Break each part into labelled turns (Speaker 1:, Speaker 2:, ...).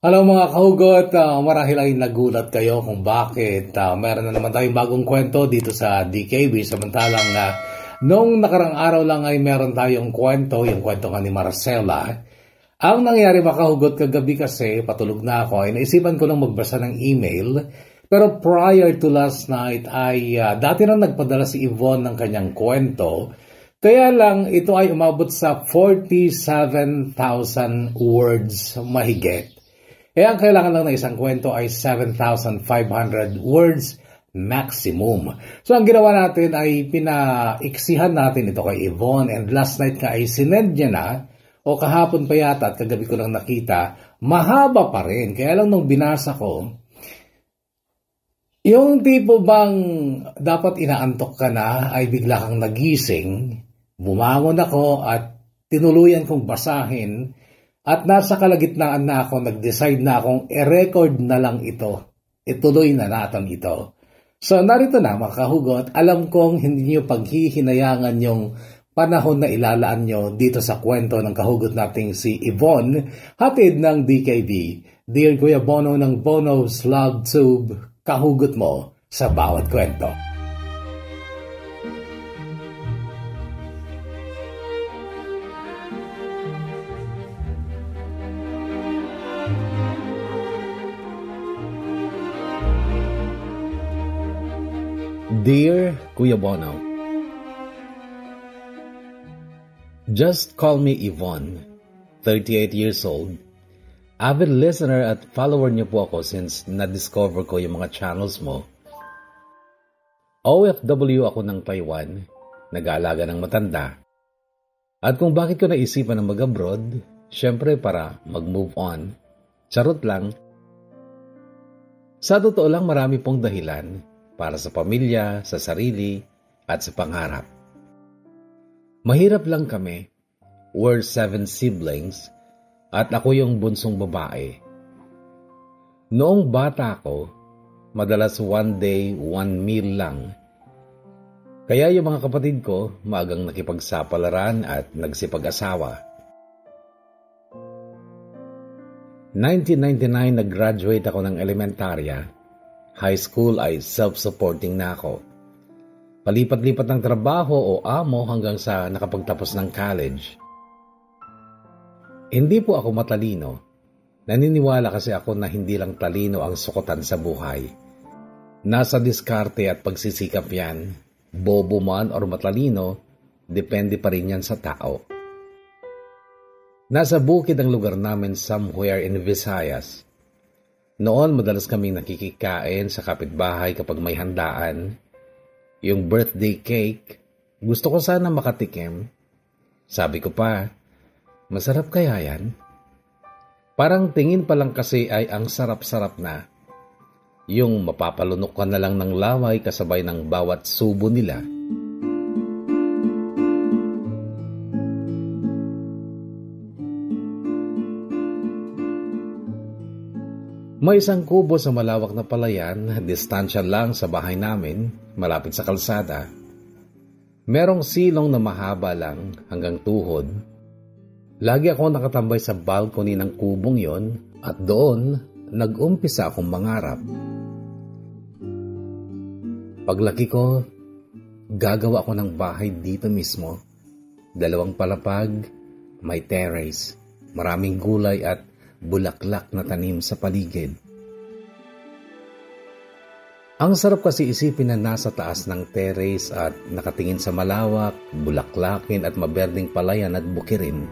Speaker 1: Hello mga kahugot, marahil ay nagulat kayo kung bakit meron na naman tayong bagong kwento dito sa DKB. Samantalang noong nakarang araw lang ay meron tayong kwento, yung kwento nga ni Marcela. Ang nangyari mga kahugot kagabi kasi, patulog na ako, ay naisipan ko lang magbasa ng email. Pero prior to last night ay dati nang nagpadala si Yvonne ng kanyang kwento. Kaya lang ito ay umabot sa 47,000 words mahigit. Ang kailangan lang ng isang kwento ay 7,500 words maximum. So ang ginawa natin ay pinaiksihan natin ito kay Yvonne, and last night ka ay sinend niya na, o kahapon pa yata at kagabi ko lang nakita, mahaba pa rin. Kaya lang nung binasa ko, yung tipo bang dapat inaantok ka na ay bigla kang nagising, bumangon ako at tinuluyan kong basahin. At nasa kalagitnaan na ako, nag-decide na akong i-record na lang ito. Ituloy na natin ito. So narito na mga kahugot, alam kong hindi nyo paghihinayangan yung panahon na ilalaan nyo dito sa kwento ng kahugot nating si Yvonne, hatid ng DKB. Dear Kuya Bono ng Bono's Love Tube, kahugot mo sa bawat kwento. Dear Kuya Bono, just call me Yvonne, 38 years old. Avid listener at follower niyo po ako since na-discover ko yung mga channels mo. OFW ako ng Taiwan, nag-aalaga ng matanda. At kung bakit ko naisipan na mag-abroad, syempre para mag-move on. Charot lang. Sa totoo lang marami pong dahilan. Para sa pamilya, sa sarili, at sa pangarap. Mahirap lang kami. We're 7 siblings, at ako yung bunsong babae. Noong bata ako, madalas one day, one meal lang. Kaya yung mga kapatid ko, maagang nakipagsapalaran at nagsipag-asawa. 1999 nag-graduate ako ng elementarya. High school ay self-supporting na ako. Palipat-lipat ng trabaho o amo hanggang sa nakapagtapos ng college. Hindi po ako matalino. Naniniwala kasi ako na hindi lang talino ang sukutan sa buhay. Nasa diskarte at pagsisikap yan. Bobo man or matalino, depende pa rin yan sa tao. Nasa bukid ang lugar namin somewhere in Visayas. Noon, madalas kaming nakikikain sa kapitbahay kapag may handaan. Yung birthday cake, gusto ko sana makatikim. Sabi ko pa, masarap kaya yan? Parang tingin pa lang kasi ay ang sarap-sarap na. Yung mapapalunok ka na lang ng laway kasabay ng bawat subo nila. May isang kubo sa malawak na palayan, distansya lang sa bahay namin, malapit sa kalsada. Merong silong na mahaba lang hanggang tuhod. Lagi ako nakatambay sa balcony ng kubong yon at doon nag-umpisa akong mangarap. Paglaki ko, gagawa ako ng bahay dito mismo. 2 palapag, may terrace, maraming gulay at bulaklak na tanim sa paligid. Ang sarap kasi isipin na nasa taas ng terrace at nakatingin sa malawak, bulaklakin at maberdeng palayan at bukirin.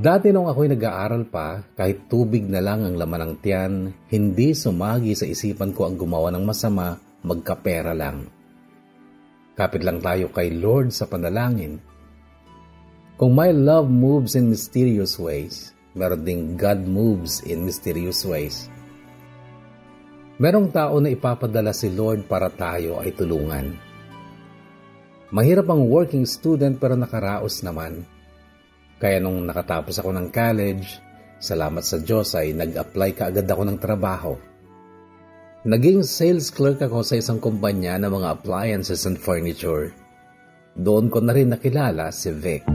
Speaker 1: Dati nung ako'y nag-aaral pa, kahit tubig na lang ang laman ng tiyan, hindi sumagi sa isipan ko ang gumawa ng masama, magkapera lang. Kapit lang tayo kay Lord sa panalangin. Kung my love moves in mysterious ways, meron ding God moves in mysterious ways. Merong tao na ipapadala si Lord para tayo ay tulungan. Mahirap ang working student pero nakaraos naman. Kaya nung nakatapos ako ng college, Salamat sa Diyos ay nag-apply kaagad ako ng trabaho. Naging sales clerk ako sa isang kumpanya ng mga appliances and furniture. Doon ko na rin nakilala si Vic.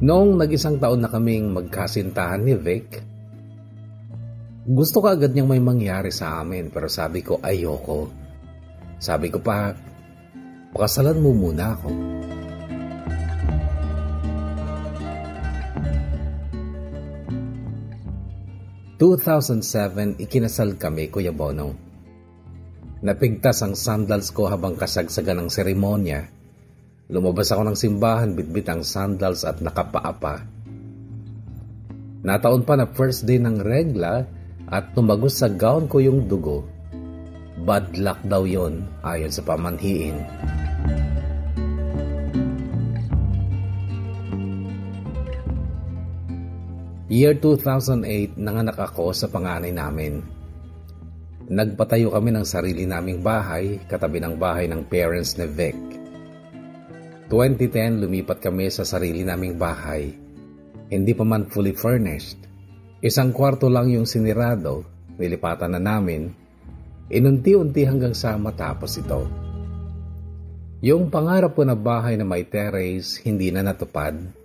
Speaker 1: Noong nag-isang taon na kaming magkasintahan ni Vic, gusto ko agad niyang may mangyari sa amin pero sabi ko ayoko. Sabi ko pa, pakasalan mo muna ako. ...2007, ikinasal kami, Kuya Bono. Napigtas ang sandals ko habang kasagsagan ng seremonya. Lumabas ako ng simbahan, bitbit ang sandals at nakapaapa. Nataon pa na first day ng regla at tumagos sa gown ko yung dugo. Bad luck daw yon ayon sa pamanhiin. Year 2008, nanganak ako sa panganay namin. Nagpatayo kami ng sarili naming bahay, katabi ng bahay ng parents ni Vic. 2010, lumipat kami sa sarili naming bahay. Hindi pa man fully furnished. Isang kwarto lang yung sinirado, nilipatan na namin. Inunti-unti hanggang sa matapos ito. Yung pangarap ko na bahay na may terrace, hindi na natupad.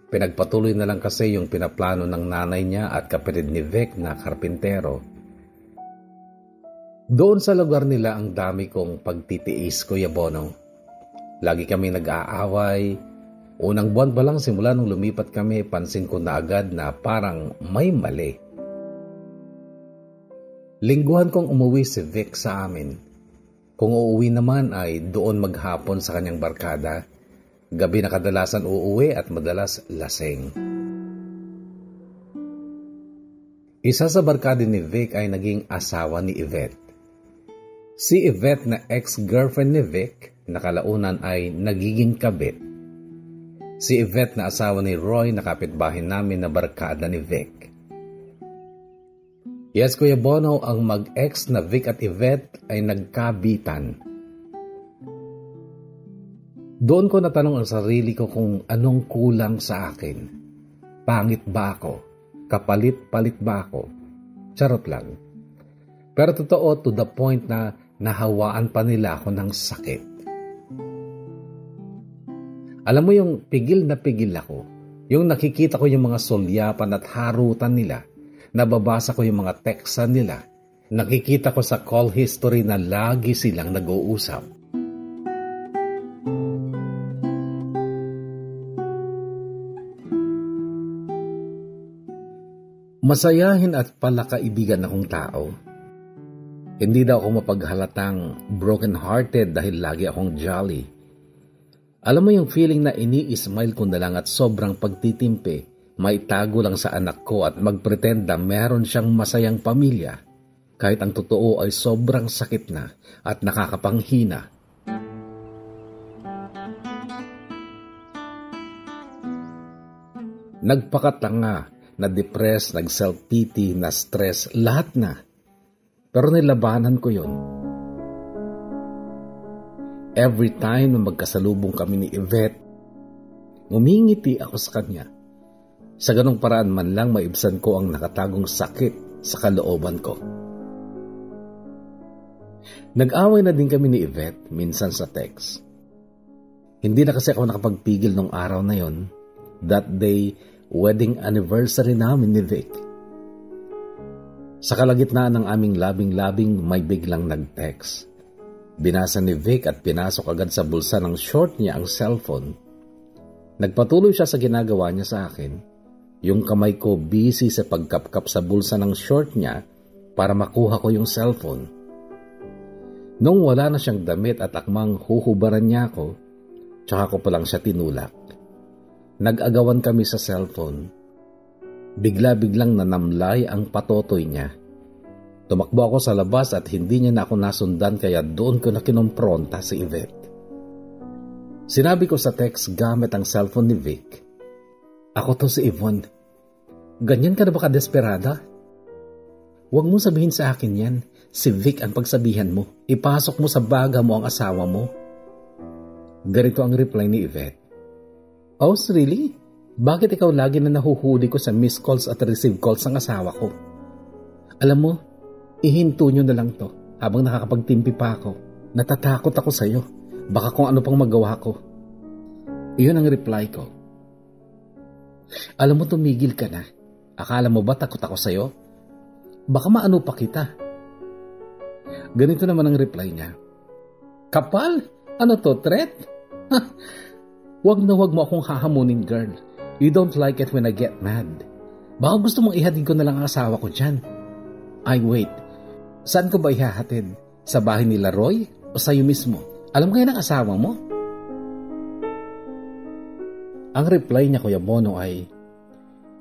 Speaker 1: Pinagpatuloy na lang kasi yung pinaplano ng nanay niya at kapatid ni Vic na karpintero. Doon sa lugar nila ang dami kong pagtitiis, Kuya Bono. Lagi kami nag-aaway. Unang buwan pa lang simula nung lumipat kami, pansin ko na agad na parang may mali. Lingguhan kong umuwi si Vic sa amin. Kung uuwi naman ay doon maghapon sa kanyang barkada. Gabi na kadalasan uuwi at madalas laseng. Isa sa barkada ni Vic ay naging asawa ni Yvette. Si Yvette na ex-girlfriend ni Vic, nakalaunan ay nagiging kabit. Si Yvette na asawa ni Roy na kapitbahay namin na barkada ni Vic. Yes, Kuya Bono, ang mag-ex na Vic at Yvette ay nagkabitan. Doon ko natanong ang sarili ko kung anong kulang sa akin. Pangit ba ako? Kapalit-palit ba ako? Charot lang. Pero totoo, to the point na nahawaan pa nila ako ng sakit. Alam mo yung pigil na pigil ako, yung nakikita ko yung mga solyapan at harutan nila, nababasa ko yung mga teksta nila, nakikita ko sa call history na lagi silang nag-uusap. Masayahin at palakaibigan akong tao. Hindi daw ako mapaghalatang broken-hearted dahil lagi akong jolly. Alam mo yung feeling na ini-smile ko na lang at sobrang pagtitimpi, may tago lang sa anak ko at magpretend na meron siyang masayang pamilya, kahit ang totoo ay sobrang sakit na at nakakapanghina. Nagpakatanga, na-depress, nag-self-pity, na-stress, lahat na. Pero nilabanan ko yun. Every time na magkasalubong kami ni Yvette, ngumingiti ako sa kanya. Sa ganong paraan man lang maibsan ko ang nakatagong sakit sa kalooban ko. Nag-away na din kami ni Yvette, minsan sa text. Hindi na kasi ako nakapagpigil nung araw na yon. That day, wedding anniversary namin ni Vic. Sa kalagitnaan ng aming labing-labing may biglang nag-text. Binasa ni Vic at pinasok agad sa bulsa ng short niya ang cellphone. Nagpatuloy siya sa ginagawa niya sa akin. Yung kamay ko busy sa pagkapkap sa bulsa ng short niya para makuha ko yung cellphone. Nung wala na siyang damit at akmang huhubaran niya ako, tsaka ko palang siya tinulak. Nag-agawan kami sa cellphone. Bigla-biglang nanamlay ang patotoy niya. Tumakbo ako sa labas at hindi niya na ako nasundan kaya doon ko na kinompronta si Yvette. Sinabi ko sa text gamit ang cellphone ni Vic, "Ako to si Yvonne. Ganyan ka na ba kadesperada? Huwag mo sabihin sa akin yan.
Speaker 2: Si Vic ang pagsabihan mo. Ipasok mo sa baga mo ang asawa mo. Ganito ang reply ni Yvette. Oh, really? Bakit ikaw lagi na nahuhuli ko sa missed calls at receive calls ng asawa ko? Alam mo, ihinto nyo na lang to habang nakakapagtimpi pa ako. Natatakot ako sa'yo. Baka kung ano pang magawa ko. Iyon ang reply ko. Alam mo, tumigil ka na. Akala mo ba takot ako sa'yo? Baka maano pa kita. Ganito naman ang reply niya. Kapal? Ano to, threat? Wag na wag mo akong hahamunin, girl. You don't like it when I get mad. Baka gusto mong ihatid ko na lang ang asawa ko dyan. Ay, wait. Saan ko ba ihahatid? Sa bahay nila Roy o sa'yo mismo? Alam kaya ng asawa mo? Ang reply niya, Kuya Bono, ay,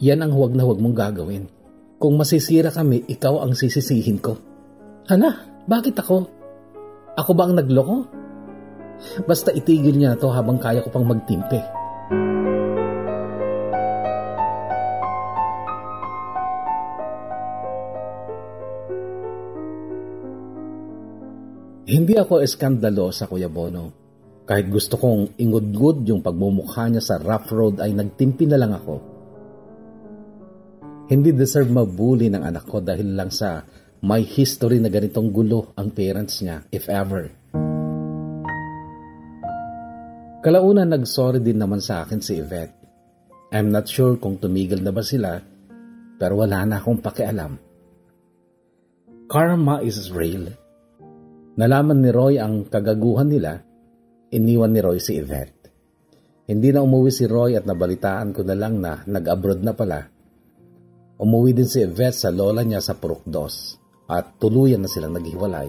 Speaker 2: yan ang huwag na huwag mong gagawin. Kung masisira kami, ikaw ang sisisihin ko. Hala, bakit ako? Ako ba ang nagloko? Basta itigil niya na to habang kaya ko pang magtimpe. Hindi ako eskandalosa, Kuya Bono. Kahit gusto kong ingudgud yung pagmumukha niya sa rough road ay nagtimpi na lang ako. Hindi deserve mabuli ng anak ko dahil lang sa may history na ganitong gulo ang parents niya, if ever. Kalaunan nagsorry din naman sa akin si Yvette. I'm not sure kung tumigil na ba sila, pero wala na akong pakialam. Karma is real. Nalaman ni Roy ang kagaguhan nila, iniwan ni Roy si Yvette. Hindi na umuwi si Roy at nabalitaan ko na lang na nag-abroad na pala. Umuwi din si Yvette sa lola niya sa Purok 2 at tuluyan na silang naghiwalay.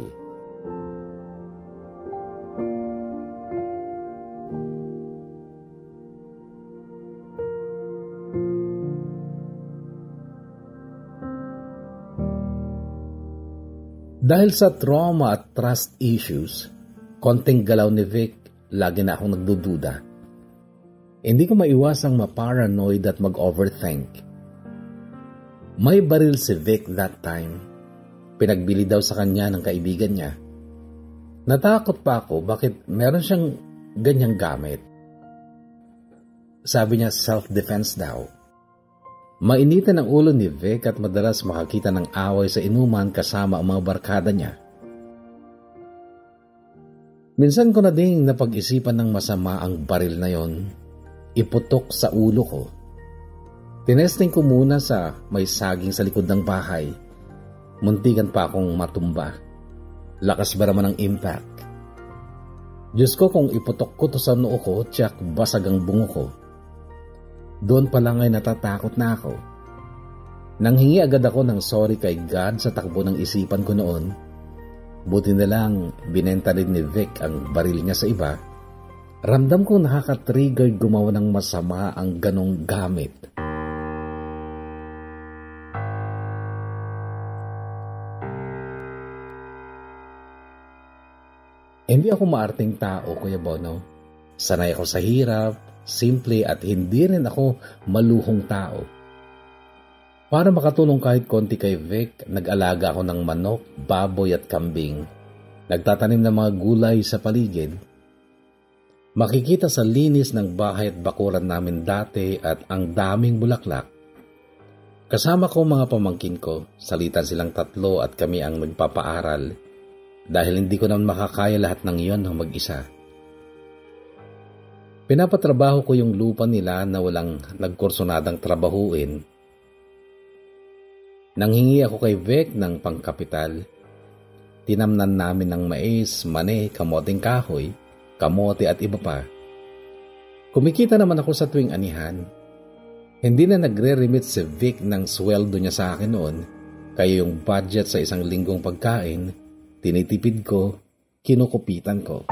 Speaker 2: Dahil sa trauma at trust issues, konting galaw ni Vic, lagi na akong nagdududa. Hindi ko maiwasang ma-paranoid at mag-overthink. May baril si Vic that time. Pinagbili daw sa kanya ng kaibigan niya. Natakot pa ako bakit meron siyang ganyang gamit. Sabi niya self-defense daw. Mainitan ang ulo ni Vic at madalas makakita ng away sa inuman kasama ang mga barkada niya. Minsan ko na ding napag-isipan ng masama ang baril na yon. Iputok sa ulo ko. Tinesting ko muna sa may saging sa likod ng bahay. Muntikan pa akong matumba. Lakas ba naman ang impact? Diyos ko, kung iputok ko to sa noo ko, tiyak basag ang bungo ko. Doon pa lang ay natatakot na ako. Nanghingi agad ako ng sorry kay God sa takbo ng isipan ko noon. Buti na lang binenta rin ni Vic ang baril niya sa iba. Ramdam kong nakaka-trigger gumawa ng masama ang ganong gamit. Hindi ako maarting tao, Kuya Bono. Sanay ako sa hirap, simple at hindi rin ako maluhong tao. Para makatulong kahit konti kay Vic, nag-alaga ako ng manok, baboy at kambing. Nagtatanim ng mga gulay sa paligid. Makikita sa linis ng bahay at bakuran namin dati at ang daming bulaklak. Kasama ko mga pamangkin ko, salitan silang 3 at kami ang magpapaaral dahil hindi ko naman makakaya lahat ng iyon ng mag-isa. Pinapatrabaho ko yung lupa nila na walang nagkursonadang trabahuin. Nanghingi ako kay Vic ng pangkapital. Tinamnan namin ng mais, mani, kamoting kahoy, kamote at iba pa. Kumikita naman ako sa tuwing anihan. Hindi na nagre-remit si Vic ng sweldo niya sa akin noon, kaya yung budget sa isang linggong pagkain, tinitipid ko, kinukupitan ko.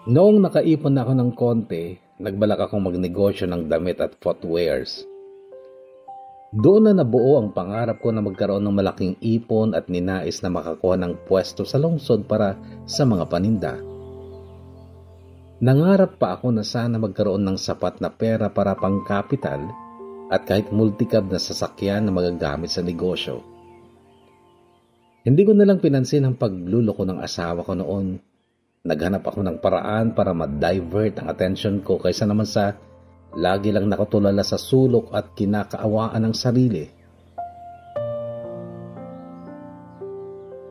Speaker 2: Noong nakaipon na ako ng konti, nagbalak akong magnegosyo ng damit at footwears. Doon na nabuo ang pangarap ko na magkaroon ng malaking ipon at ninais na makakuha ng pwesto sa lungsod para sa mga paninda. Nangarap pa ako na sana magkaroon ng sapat na pera para pang kapital at kahit multicab na sasakyan na magagamit sa negosyo. Hindi ko nalang pinansin ang pagluloko ng asawa ko noon. Naghanap ako ng paraan para ma-divert ang attention ko kaysa naman sa lagi lang nakatulala sa sulok at kinakaawaan ng sarili.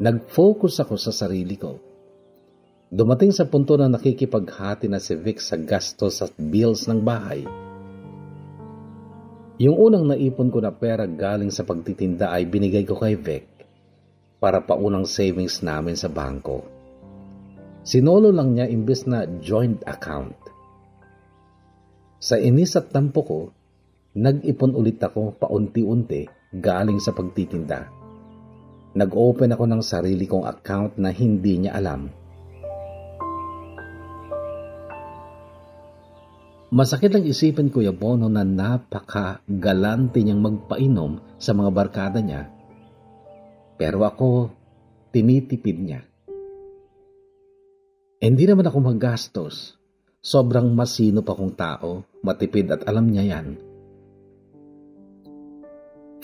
Speaker 2: Nag-focus ako sa sarili ko. Dumating sa punto na nakikipaghati na si Vic sa gastos at bills ng bahay. Yung unang naipon ko na pera galing sa pagtitinda ay binigay ko kay Vic para paunang savings namin sa bangko. Sinolo lang niya imbes na joint account. Sa inis at tampo ko, nag-ipon ulit ako paunti-unti galing sa pagtitinda. Nag-open ako ng sarili kong account na hindi niya alam. Masakit ang isipin, Kuya Bono, na napaka-galante niyang magpainom sa mga barkada niya. Pero ako, tinitipid niya. Hindi naman ako maggastos. Sobrang masinop akong tao, matipid at alam niya yan.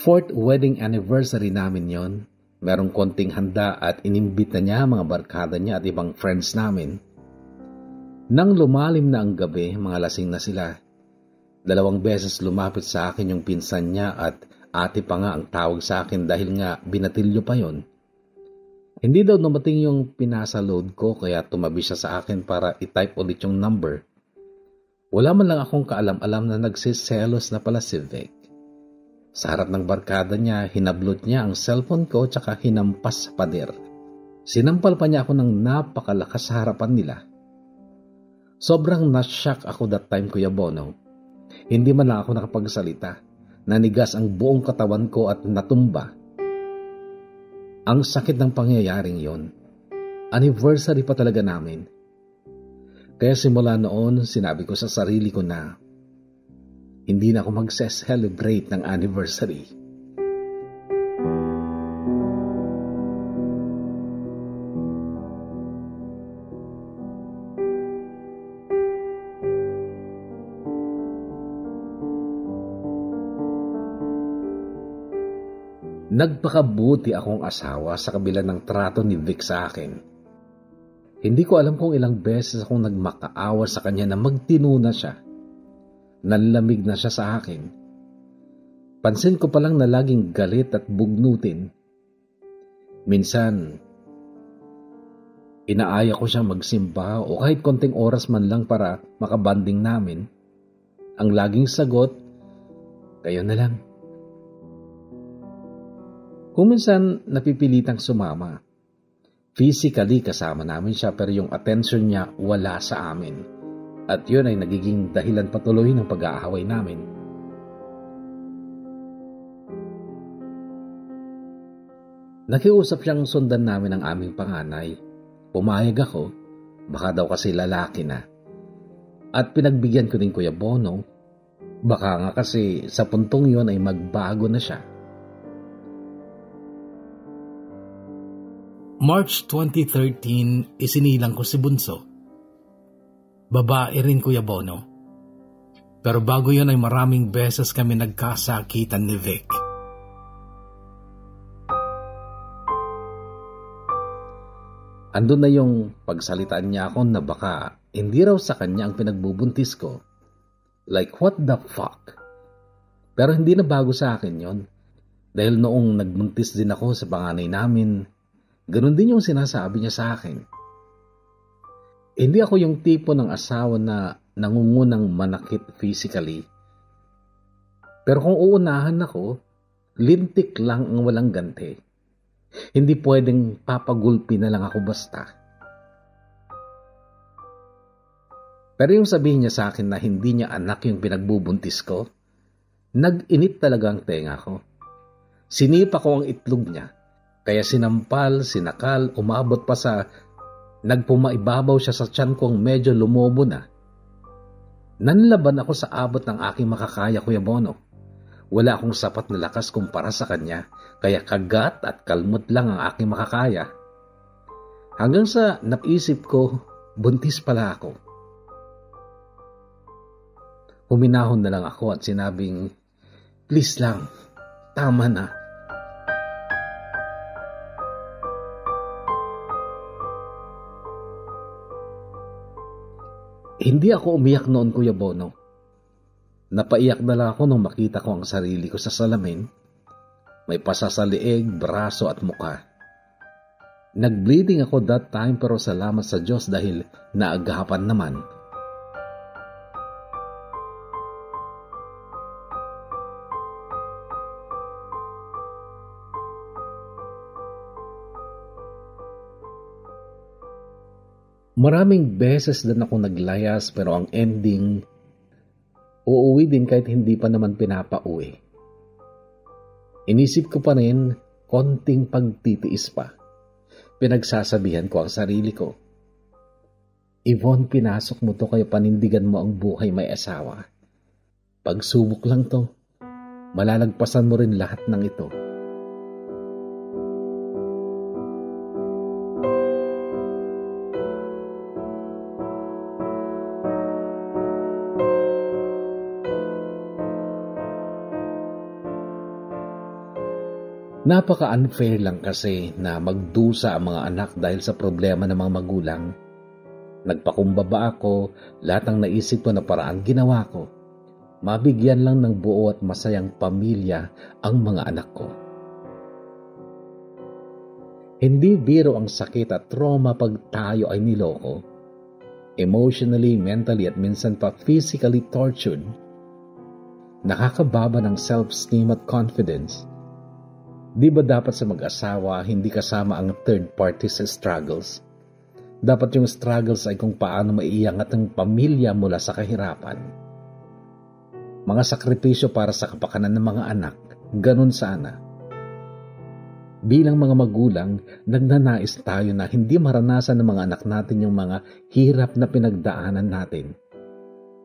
Speaker 2: 4th wedding anniversary namin yon. Merong konting handa at inimbita niya mga barkada niya at ibang friends namin. Nang lumalim na ang gabi, mga lasing na sila. 2 beses lumapit sa akin yung pinsan niya at ate pa nga ang tawag sa akin dahil nga binatilyo pa yon. Hindi daw dumating yung pinasa load ko kaya tumabi siya sa akin para i-type ulit yung number. Wala man lang akong kaalam-alam na nagsiselos na pala si Vic. Sa harap ng barkada niya, hinablot niya ang cellphone ko tsaka hinampas sa pader. Sinampal pa niya ako ng napakalakas sa harapan nila. Sobrang na-shock ako that time, Kuya Bono. Hindi man lang ako nakapagsalita. Nanigas ang buong katawan ko at natumba. Ang sakit ng pangyayaring yon. Anniversary pa talaga namin. Kaya simula noon, sinabi ko sa sarili ko na hindi na ako mag-celebrate ng anniversary. Nagpakabuti akong asawa sa kabila ng trato ni Vic sa akin. Hindi ko alam kung ilang beses akong nagmakaawa sa kanya na magtinuna siya. Nanlamig na siya sa akin. Pansin ko palang na laging galit at bugnutin. Minsan, inaaya ko siya magsimba o kahit konting oras man lang para makabanding namin. Ang laging sagot, kayo na lang. Kung minsan napipilitang sumama, physically kasama namin siya pero yung attention niya wala sa amin. At yun ay nagiging dahilan patuloy ng pag-aaway namin. Nakiusap siyang sundan namin ang aming panganay. Pumayag ako, baka daw kasi lalaki na. At pinagbigyan ko din Kuya Bono, baka nga kasi sa puntong yun ay magbago na siya.
Speaker 1: March 2013, isinilang ko si Bunso. Babae rin, Kuya Bono. Pero bago yun ay maraming beses kami nagkasakitan ni Vic.
Speaker 2: Andun na yung pagsalitaan niya ako na baka hindi raw sa kanya ang pinagbubuntis ko. Like, what the fuck? Pero hindi na bago sa akin yon. Dahil noong nagbuntis din ako sa panganay namin, ganun din yung sinasabi niya sa akin. Hindi ako yung tipo ng asawa na nangungunang manakit physically. Pero kung uunahan ako, lintik lang ang walang ganti. Hindi pwedeng papagulpi na lang ako basta. Pero yung sabihin niya sa akin na hindi niya anak yung pinagbubuntis ko, nag-init talaga ang tenga ko. Sinipa ko ang itlog niya. Kaya sinampal, sinakal, umabot pa sa nagpumaibabaw siya sa tiyan kong medyo lumobo na. Nanlaban ako sa abot ng aking makakaya, Kuya Bono. Wala akong sapat na lakas kumpara sa kanya, kaya kagat at kalmot lang ang aking makakaya. Hanggang sa naisip ko, buntis pala ako. Huminahon na lang ako at sinabing, Please lang, tama na. Hindi ako umiyak noon, Kuya Bono. Napaiyak na lang ako nung makita ko ang sarili ko sa salamin. May pasa sa leeg, braso at mukha. Nag-bleeding ako that time pero salamat sa Diyos dahil naagapan naman. Maraming beses din ako naglayas pero ang ending, uuwi din kahit hindi pa naman pinapauwi. Inisip ko pa rin, konting pagtitiis pa. Pinagsasabihan ko ang sarili ko. Yvonne, pinasok mo to kaya panindigan mo ang buhay may asawa. Pagsubok lang to, malalagpasan mo rin lahat ng ito. Napaka-unfair lang kasi na magdusa ang mga anak dahil sa problema ng mga magulang. Nagpakumbaba ako, lahat ng naisip ko na paraan ginawa ko. Mabigyan lang ng buo at masayang pamilya ang mga anak ko. Hindi biro ang sakit at trauma pag tayo ay niloko. Emotionally, mentally at minsan pa physically tortured. Nakakababa ng self-esteem at confidence. Di ba dapat sa mag-asawa hindi kasama ang third party sa struggles? Dapat yung struggles ay kung paano maiangat ang pamilya mula sa kahirapan. Mga sakripisyo para sa kapakanan ng mga anak, ganun sana. Bilang mga magulang, nagnanais tayo na hindi maranasan ng mga anak natin yung mga hirap na pinagdaanan natin.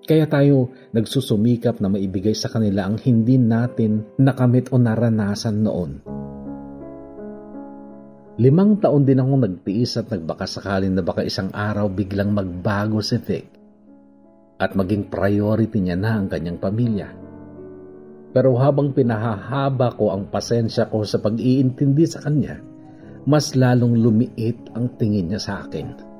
Speaker 2: Kaya tayo nagsusumikap na maibigay sa kanila ang hindi natin nakamit o naranasan noon. 5 taon din akong nagtiis at nagbaka sakalin na baka isang araw biglang magbago si Vic at maging priority niya na ang kanyang pamilya. Pero habang pinahahaba ko ang pasensya ko sa pag-iintindi sa kanya, mas lalong lumiit ang tingin niya sa akin.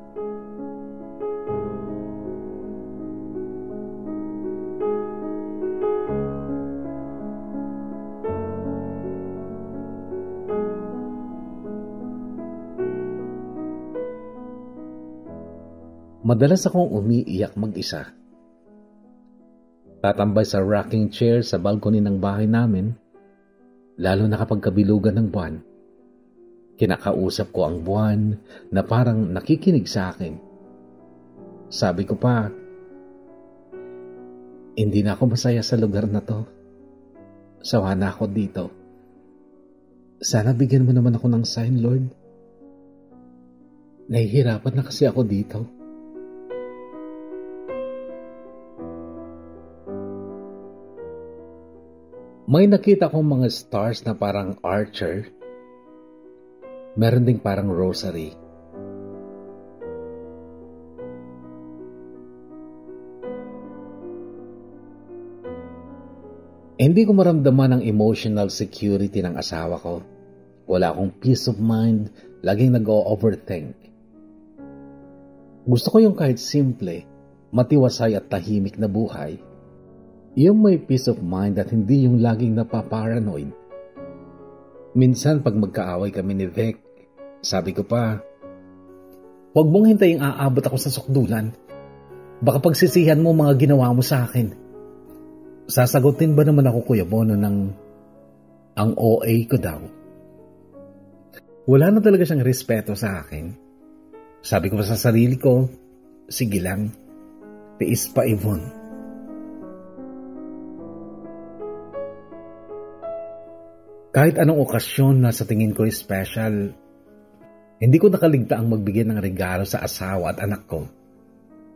Speaker 2: Madalas akong umiiyak mag-isa. Tatambay sa rocking chair sa balcony ng bahay namin, lalo na kapag kabilugan ng buwan. Kinakausap ko ang buwan na parang nakikinig sa akin. Sabi ko pa, hindi na ako masaya sa lugar na to. Sawa na ako dito. Sana bigyan mo naman ako ng sign, Lord. Nahihirapan na kasi ako dito. May nakita kong mga stars na parang archer. Meron ding parang rosary. Hindi ko maramdaman ang emotional security ng asawa ko. Wala akong peace of mind, laging nag-o-overthink. Gusto ko yung kahit simple, matiwasay at tahimik na buhay. Yung may peace of mind at hindi yung laging napaparanoid. Minsan pag magkaaway kami ni Vic, sabi ko pa, huwag mong hintayin aabot ako sa sukdulan. Baka pagsisihan mo mga ginawa mo sa akin. Sasagutin ba naman ako, Kuya Bono, ng ang OA ko daw? Wala na talaga siyang respeto sa akin. Sabi ko pa sa sarili ko, sige lang, tiis pa, Yvonne. Kahit anong okasyon na sa tingin ko special, hindi ko nakaligtaang magbigay ng regalo sa asawa at anak ko.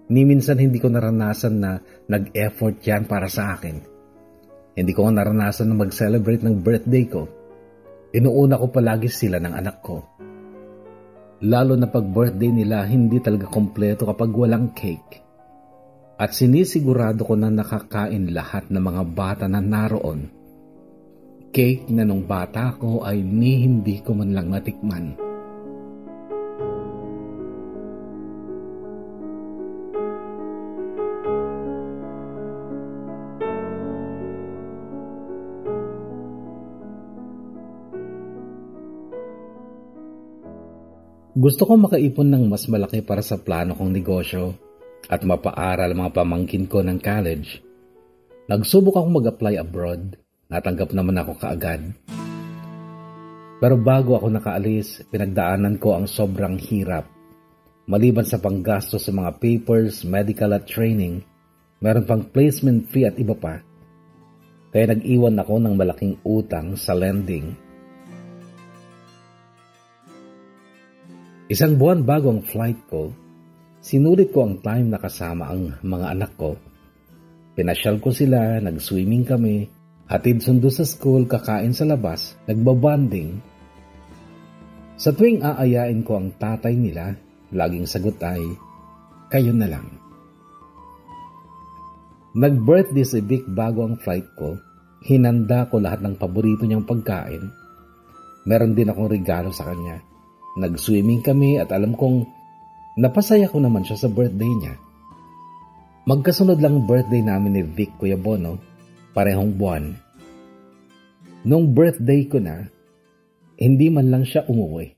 Speaker 2: Ni minsan hindi ko naranasan na nag-effort yan para sa akin. Hindi ko naranasan na mag-celebrate ng birthday ko. Inuuna ko palagi sila ng anak ko. Lalo na pag birthday nila, hindi talaga kompleto kapag walang cake. At sinisigurado ko na nakakain lahat ng mga bata na naroon. Cake na nung bata ko ay hindi ko man lang natikman. Gusto ko makaipon ng mas malaki para sa plano kong negosyo at mapaaral mga pamangkin ko ng college. Nagsubok akong mag-apply abroad. Natanggap naman ako kaagad. Pero bago ako nakaalis, pinagdaanan ko ang sobrang hirap. Maliban sa panggasto sa mga papers, medical at training, meron pang placement fee at iba pa. Kaya nag-iwan ako ng malaking utang sa lending. Isang buwan bago ang flight ko, sinulit ko ang time na kasama ang mga anak ko. Pinasyal ko sila, nag-swimming kami, hatid sundo sa school, kakain sa labas, nagbabanding. Sa tuwing aayain ko ang tatay nila, laging sagot ay, kayo na lang. Nag-birthday si Vic bago ang flight ko, hinanda ko lahat ng paborito niyang pagkain. Meron din akong regalo sa kanya. Nag-swimming kami at alam kong napasaya ko naman siya sa birthday niya. Magkasunod lang birthday namin ni Vic, Kuya Bono, parehong buwan. Nung birthday ko na, hindi man lang siya umuwi.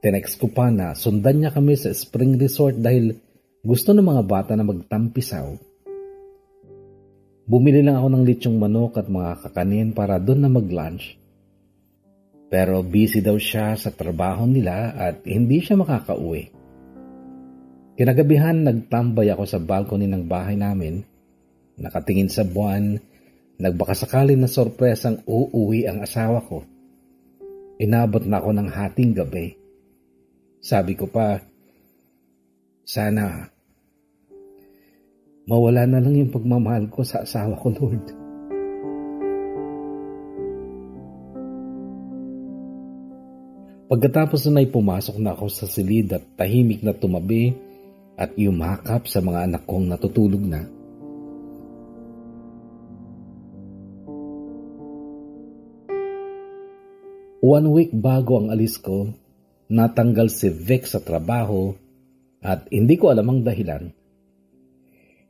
Speaker 2: Tinext ko pa na sundan niya kami sa spring resort dahil gusto ng mga bata na magtampisaw. Bumili lang ako ng lechong manok at mga kakanin para doon na mag-lunch. Pero busy daw siya sa trabaho nila at hindi siya makakauwi. Kinagabihan nagtambay ako sa balcony ng bahay namin, nakatingin sa buwan, nagbakasakali na sorpresang uuwi ang asawa ko. Inabot na ako ng hating gabi. Sabi ko pa, sana mawala na lang yung pagmamahal ko sa asawa ko, Lord. Pagkatapos na pumasok na ako sa silid at tahimik na tumabi at yumakap sa mga anak kong natutulog na. One week bago ang alis ko, natanggal si Vic sa trabaho at hindi ko alam ang dahilan.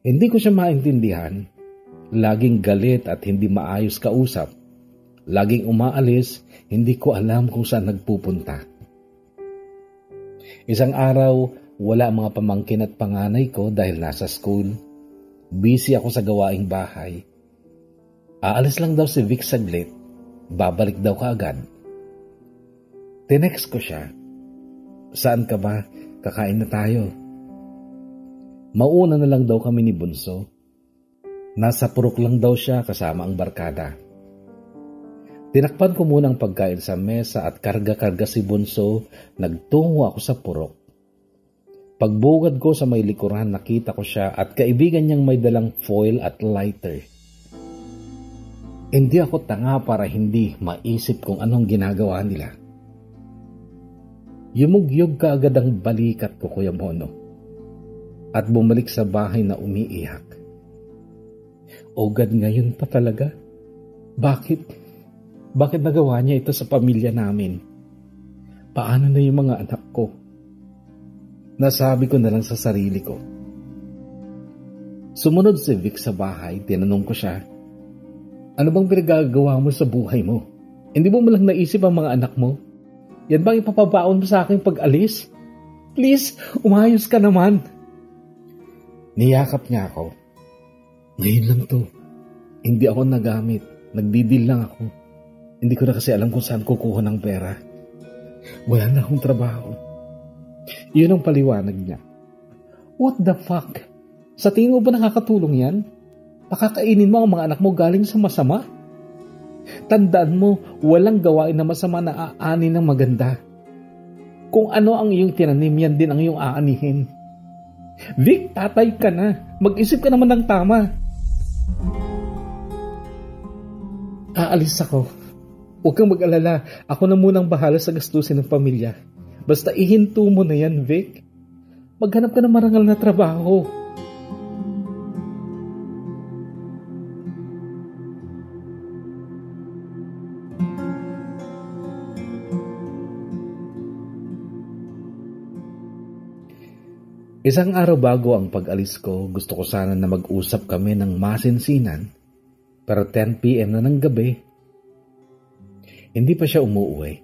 Speaker 2: Hindi ko siya maintindihan. Laging galit at hindi maayos kausap. Laging umaalis, hindi ko alam kung saan nagpupunta. Isang araw, wala ang mga pamangkin at panganay ko dahil nasa school. Busy ako sa gawaing bahay. Aalis lang daw si Vic saglit. Babalik daw kaagad. Tinext ko siya. Saan ka ba? Kakain na tayo. Mauna na lang daw kami ni Bunso. Nasa purok lang daw siya kasama ang barkada. Tinakpan ko muna ang pagkain sa mesa at karga-karga si Bunso, nagtungo ako sa purok. Pagbugad ko sa may likuran, nakita ko siya at kaibigan niyang may dalang foil at lighter. Hindi ako tanga para hindi maisip kung anong ginagawa nila. Yumugyog kaagad ang balikat ko, Kuya Bono, at bumalik sa bahay na umiiyak. O God, ngayon pa talaga? Bakit nagawa niya ito sa pamilya namin? Paano na yung mga anak ko? Nasabi ko na lang sa sarili ko. Sumunod si Vic sa bahay, tinanong ko siya, ano bang pinagagawa mo sa buhay mo? Hindi mo malang naisip ang mga anak mo? Yan bang ipapabaon mo sa akin pag alis? Please, umayos ka naman. Niyakap niya ako. Ngayon lang to. Hindi ako nagamit. Nagdidil lang ako. Hindi ko na kasi alam kung saan kukuha ng pera. Wala na akong trabaho. Yun ang paliwanag niya. What the fuck? Sa tingin mo ba nakakatulong yan? Pakakainin mo ang mga anak mo galing sa masama? Tandaan mo, walang gawain na masama na aani ng maganda. Kung ano ang iyong tinanim, yan din ang iyong aanihin. Vic, tatay ka na. Mag-isip ka naman ng tama. Aalis ako. Huwag kang mag-alala. Ako na munang bahala sa gastusin ng pamilya. Basta ihinto mo na yan, Vic. Maghanap ka ng marangal na trabaho. Isang araw bago ang pag-alis ko, gusto ko sana na mag-usap kami ng masinsinan. Pero 10 p.m. na ng gabi, hindi pa siya umuwi.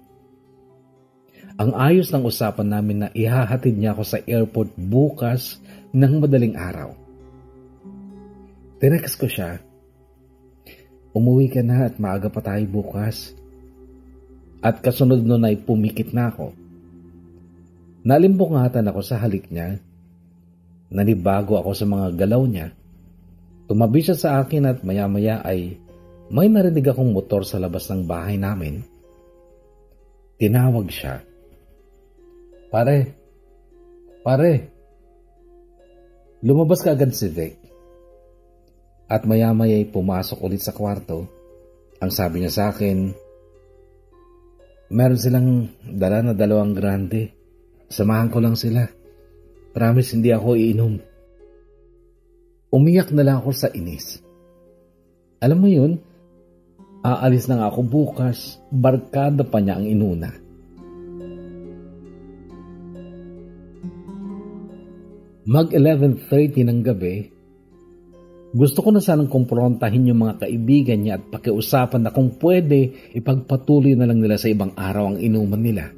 Speaker 2: Ang ayos ng usapan namin na ihahatid niya ako sa airport bukas ng madaling araw. Tinext ko siya, umuwi ka na at maaga pa tayo bukas. At kasunod nun ay pumikit na ako. Nalimbungatan ako sa halik niya. Nanibago ako sa mga galaw niya. Tumabi siya sa akin at maya-maya ay may narinig akong motor sa labas ng bahay namin. Tinawag siya. Pare. Lumabas ka agad si Vic. At maya-maya ay pumasok ulit sa kwarto. Ang sabi niya sa akin, meron silang dala na 2 grande. Samahan ko lang sila. Promise hindi ako iinom. Umiyak na lang ako sa inis. Alam mo yun, aalis na nga ako bukas, barkada pa niya ang inuna. Mag 11:30 ng gabi, gusto ko na sanang kumprontahin yung mga kaibigan niya at pakiusapan na kung pwede ipagpatuloy na lang nila sa ibang araw ang inuman nila.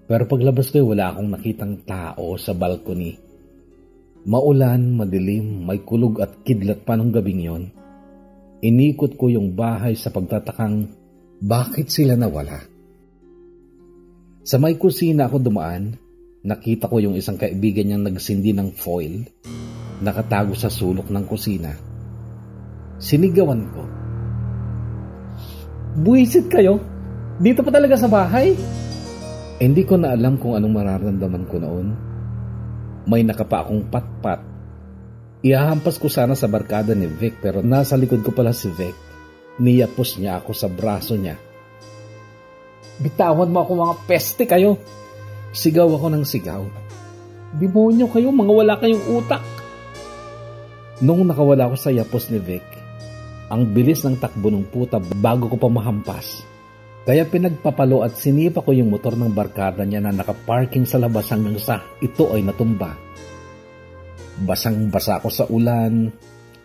Speaker 2: Pero paglabas ko wala akong nakitang tao sa balcony. Maulan, madilim, may kulog at kidlat pa nung gabing yon. Inikot ko yung bahay sa pagtatakang bakit sila nawala. Sa may kusina ako dumaan, nakita ko yung isang kaibigan niyang nagsindi ng foil, nakatago sa sulok ng kusina. Sinigawan ko. Buwisit kayo? Dito pa talaga sa bahay? Hindi ko na alam kung anong mararamdaman ko noon. May nakapa akong patpat. Ihahampas ko sana sa barkada ni Vic pero nasa likod ko pala si Vic. Niyapos niya ako sa braso niya. Bitawan mo ako mga peste kayo. Sigaw ako ng sigaw. Demonyo kayo, mga wala kayong utak. Nung nakawala ako sa yapos ni Vic, ang bilis ng takbo ng puta bago ko pa mahampas. Kaya pinagpapalo at sinipa ko yung motor ng barkada niya na nakaparking sa labas hanggang sa ito ay natumba. Basang-basa ako sa ulan,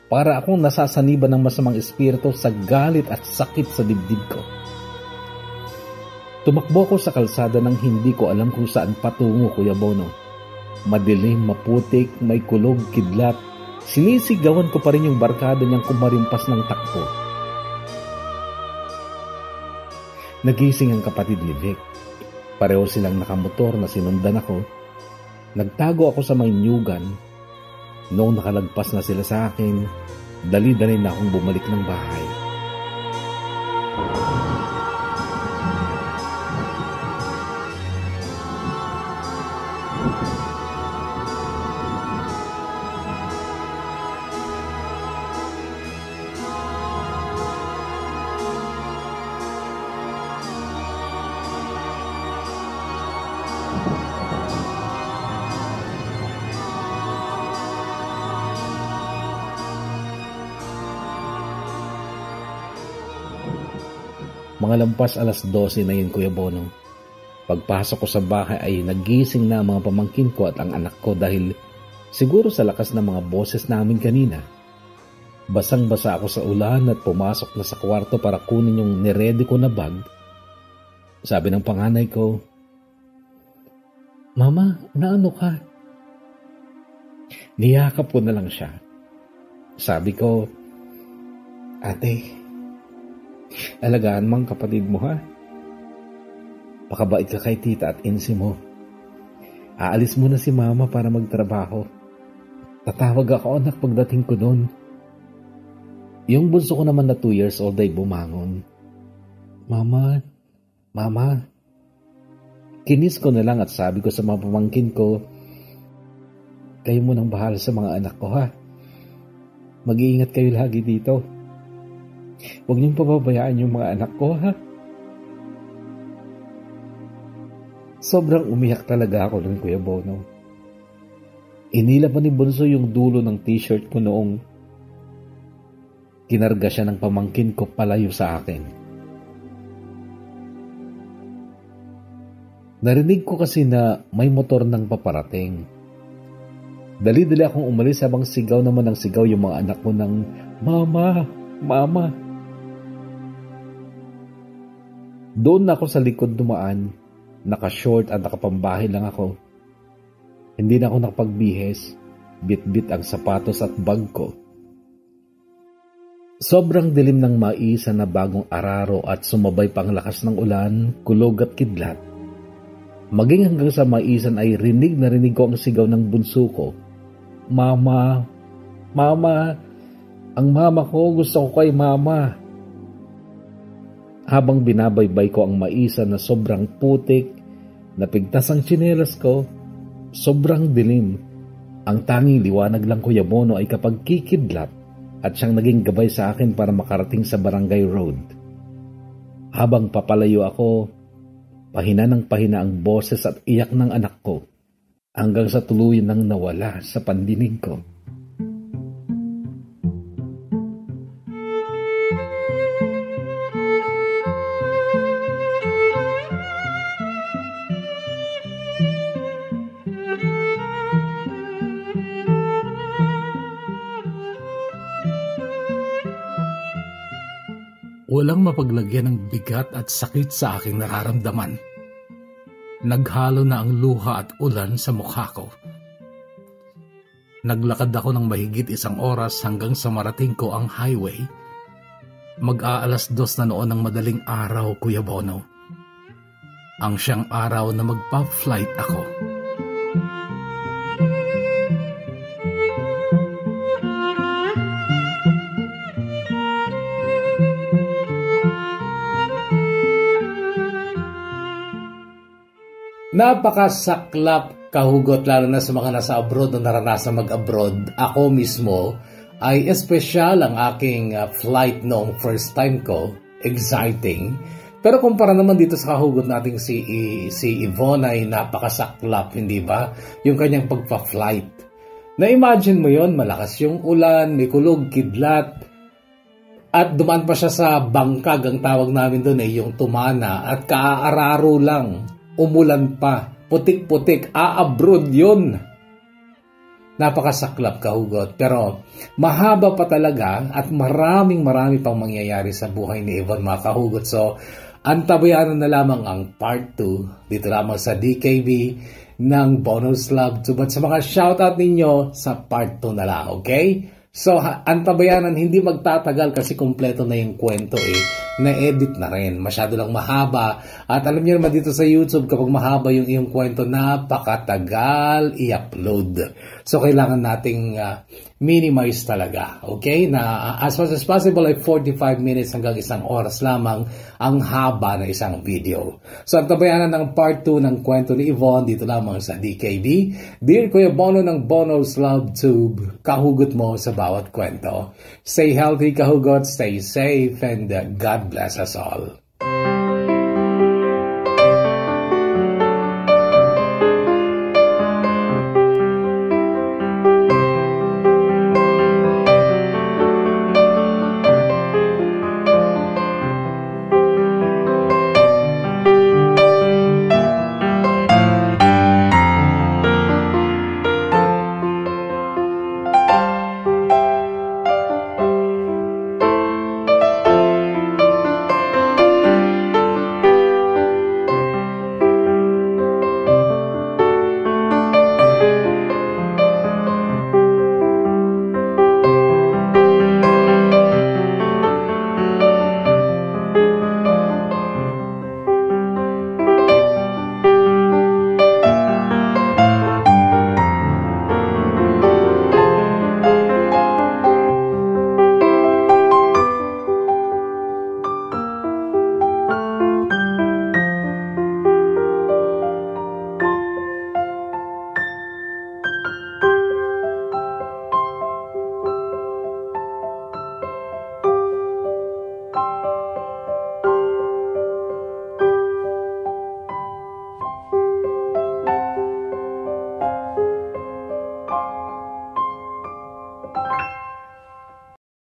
Speaker 2: para akong nasasaniban ng masamang espiritu sa galit at sakit sa dibdib ko. Tumakbo ko sa kalsada nang hindi ko alam kung saan patungo, Kuya Bono. Madilim, maputik, may kulog, kidlat. Sinisigawan ko pa rin yung barkada niyang kumarimpas ng takbo. Nagising ang kapatid ni Vic. Pareho silang nakamotor na sinundan ako. Nagtago ako sa may nyugan. Noong nakalagpas na sila sa akin, dali-dali na akong bumalik ng bahay. Mga lampas 12:00 na yun, Kuya Bono. Pagpasok ko sa bahay ay nagising na ang mga pamangkin ko at ang anak ko dahil siguro sa lakas ng mga boses namin kanina. Basang-basa ako sa ulan at pumasok na sa kwarto para kunin yung niredy ko na bag. Sabi ng panganay ko, Mama, naano ka? Niyakap ko na lang siya. Sabi ko, Ate, alagaan mang kapatid mo ha. Pakabait ka kay tita at insi mo. Aalis muna si mama para magtrabaho. Tatawag ako anak pagdating ko doon. Yung bunso ko naman na 2 years old ay bumangon. Mama. Kinis ko na lang at sabi ko sa mga pamangkin ko, kayo munang bahala sa mga anak ko ha. Mag-iingat kayo lagi dito. Huwag niyong pababayaan yung mga anak ko, ha? Sobrang umiyak talaga ako nun, Kuya Bono. Inila pa ni Bunso yung dulo ng t-shirt ko noong kinarga siya ng pamangkin ko palayo sa akin. Narinig ko kasi na may motor nang paparating. Dali-dali akong umalis habang sigaw naman ng sigaw yung mga anak ko ng, "Mama! Mama!" Doon na ako sa likod dumaan. Naka-short at nakapambahay lang ako. Hindi na ako nakapagbihes. Bit-bit ang sapatos at bag ko. Sobrang dilim ng maisa na bagong araro at sumabay pang lakas ng ulan, kulog at kidlat. Maging hanggang sa maisan ay rinig na rinig ko ang sigaw ng bunso ko. "Mama! Mama! Ang mama ko, gusto ko kay mama!" Habang binabaybay ko ang maisa na sobrang putik, napigtas ang tsinelas ko, sobrang dilim. Ang tanging liwanag lang, Kuya Bono, ay kapag kikidlat at siyang naging gabay sa akin para makarating sa barangay road. Habang papalayo ako, pahina ng pahina ang boses at iyak ng anak ko hanggang sa tuluyan nang nawala sa pandinig ko.
Speaker 1: Walang mapaglagyan ng bigat at sakit sa aking nararamdaman. Naghalo na ang luha at ulan sa mukha ko. Naglakad ako ng mahigit 1 oras hanggang sa marating ko ang highway. Mag-aalas 2 na noon ng madaling araw, Kuya Bono. Ang siyang araw na magpa-flight ako. Napakasaklap, kahugot, lalo na sa mga nasa abroad o naranasan mag-abroad. Ako mismo ay espesyal ang aking flight noong first time ko. Exciting. Pero kumpara naman dito sa kahugot nating si Yvonne ay napakasaklap, hindi ba? Yung kanyang pagpa-flight. Na-imagine mo yon, malakas yung ulan, may kulog, kidlat, at dumaan pa siya sa bangkag, ang tawag namin doon ay yung tumana, at kaaararo lang. Umulan pa, putik-putik, abroad yun. Napakasaklap, kahugot, pero mahaba pa talaga at marami pang mangyayari sa buhay ni Yvonne, mga kahugot. So, antabayanan na lamang ang part 2 dito lamang sa DKB ng Bonus Love Tube. At sa mga shoutout ninyo sa part 2 na lang, okay? So, antabayanan, hindi magtatagal kasi kumpleto na yung kwento na-edit na rin. Masyado lang mahaba. At alam niyo naman dito sa YouTube, kapag mahaba yung iyong kwento, napakatagal i-upload. So, kailangan nating minimize talaga. Okay? Na as much as possible ay 45 minutes hanggang 1 oras lamang ang haba na isang video. So, antabayanan ng part 2 ng kwento ni Yvonne dito lamang sa DKB. Dear Kuya Bono ng Bonus Love Tube, kahugot mo sa bawat kwento. Stay healthy, kahugot, stay safe, and God bless us all.